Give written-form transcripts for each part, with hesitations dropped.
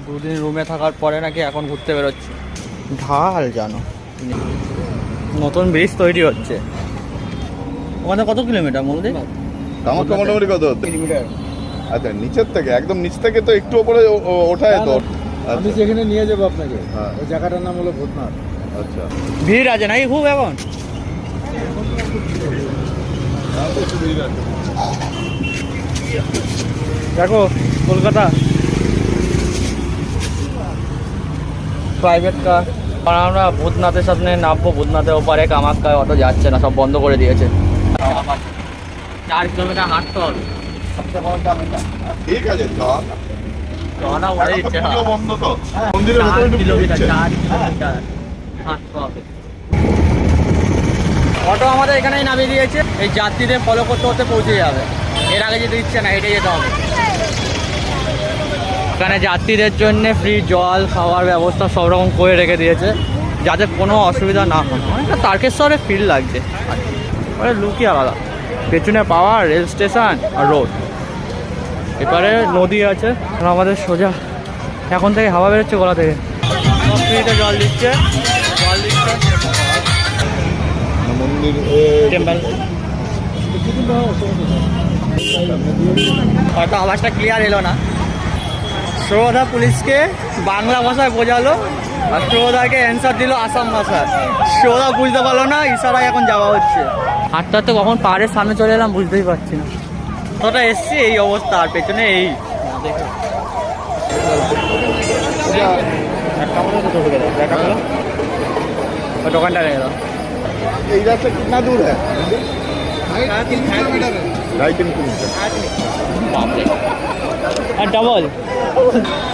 দুদিন রুমে থাকার পরে নাকি এখন ঘুরতে বেরোচ্ছি। ঢাল জানো, নতুন ব্রিজ তৈরি হচ্ছে। ওখানে কত কিলোমিটার মন্দির? কামাখ্যা মোটামুটি কত কিলোমিটার? আচ্ছা, নিচের থেকে একদম নিচ থেকে তো একটু উপরে ওঠায় তো। আমি যেখানে নিয়ে যাবো আপনাকে, ওই জায়গাটার নাম হলো ভূতনাথ। আচ্ছা, ভিড় আছে নাকি খুব এখন? দেখো কলকাতা প্রাইভেট কার। আর আমরা ভূতনাথের সামনে নামবো, ভূতনাথের ওপারে কামাখ্যায় অটো যাচ্ছে না, সব বন্ধ করে দিয়েছে। 4 কিলোমিটার হাঁটতে হবে। ঠিক আছে, রওনা হয়ে দিচ্ছে। বন্ধ তো মন্দিরের ভেতরে 4 কিলোমিটার হাঁটতে হবে। অটো আমাদের এখানেই নামিয়ে দিয়েছে। এই যাত্রীদের ফলো করতে করতে পৌঁছে যাবে। এর আগে যেতে দিচ্ছে না, হেঁটে যেতে হবে। এখানে যাত্রীদের জন্য ফ্রি জল খাওয়ার ব্যবস্থা সব রকম করে রেখে দিয়েছে, যাতে কোনো অসুবিধা না হয়। অনেকটা তারকেশ্বরে ফিল লাগছে, মানে লুকই আলাদা। পেছনে পাওয়ার রেল স্টেশন আর রোড, এপারে নদী আছে। আর আমাদের সোজা এখন থেকে হাওয়া বেরোচ্ছে গলা থেকে। ফ্রিতে জল দিচ্ছে, মন্দির টেম্পল। হয়তো আওয়াজটা ক্লিয়ার এলো না। শ্রোদা পুলিশকে বাংলা ভাষায় বোঝালো, আর শ্রোদাকে অ্যান্সার দিল আসাম ভাষায়। শ্রোদা বুঝতে পারলো না, ইশারায় এখন যাওয়া হচ্ছে। হাঁটতে হাঁটতে কখন পাহাড়ের সামনে চলে এলাম বুঝতেই পারছি না। তোটা এসছি এই অবস্থা, আর পেছনে এই দোকানটা রেখে দাও। এই রাস্তা কিतना दूर है? 3 किलोमीटर। আর ডবল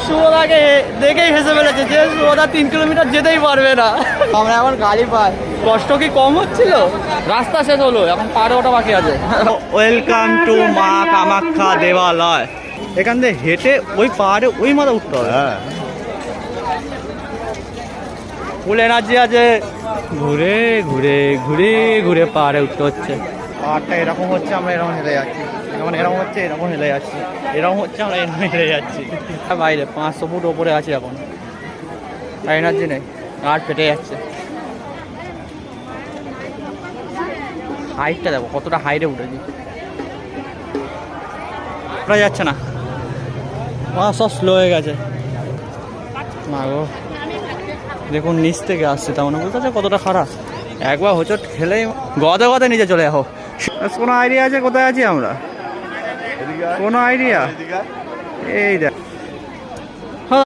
সুদাকে দেখেই হেসে ফেলেছে যে সুদা 3 কিলোমিটার যেতেই পারবে না। আমরা এখন গাড়ি পাই, কষ্ট কি কম হচ্ছিল? রাস্তা শেষ হলো, এখন পাড়ে ওটা বাকি আছে। ওয়েলকাম টু মা কামাখ্যা দেবালয়। এখান থেকে হেঁটে ওই পাহাড়ে ওই মাথা উঠতে হবে। হ্যাঁ, ফুল এনার্জি আছে। ঘুরে ঘুরে ঘুরে ঘুরে পাহাড়ে উঠতে হচ্ছে। পাহাড়টা এরকম হচ্ছে, আমরা এরকম হেলে যাচ্ছি। এরকম হচ্ছে, এরকম হেলে যাচ্ছি। এরকম হচ্ছে, আমরা এরকম হেলে যাচ্ছি। বাইরে 500 ফুট ওপরে আছি এখন, আর এনার্জি নেই, আর ফেটে যাচ্ছে। হাইটটা দেখো কতটা হাইটে উঠেছি। ওটা যাচ্ছে না, সব স্লো হয়ে গেছে। না গো, দেখুন নিচ থেকে আসছে, তেমন বলতে আছে কতটা খারাপ। একবার হোঁচট খেলেই গদে গদে নিচে চলে যাবো। কোনো আইডিয়া আছে কোথায় আছি আমরা? কোনো আইডিয়া? এই দেখ,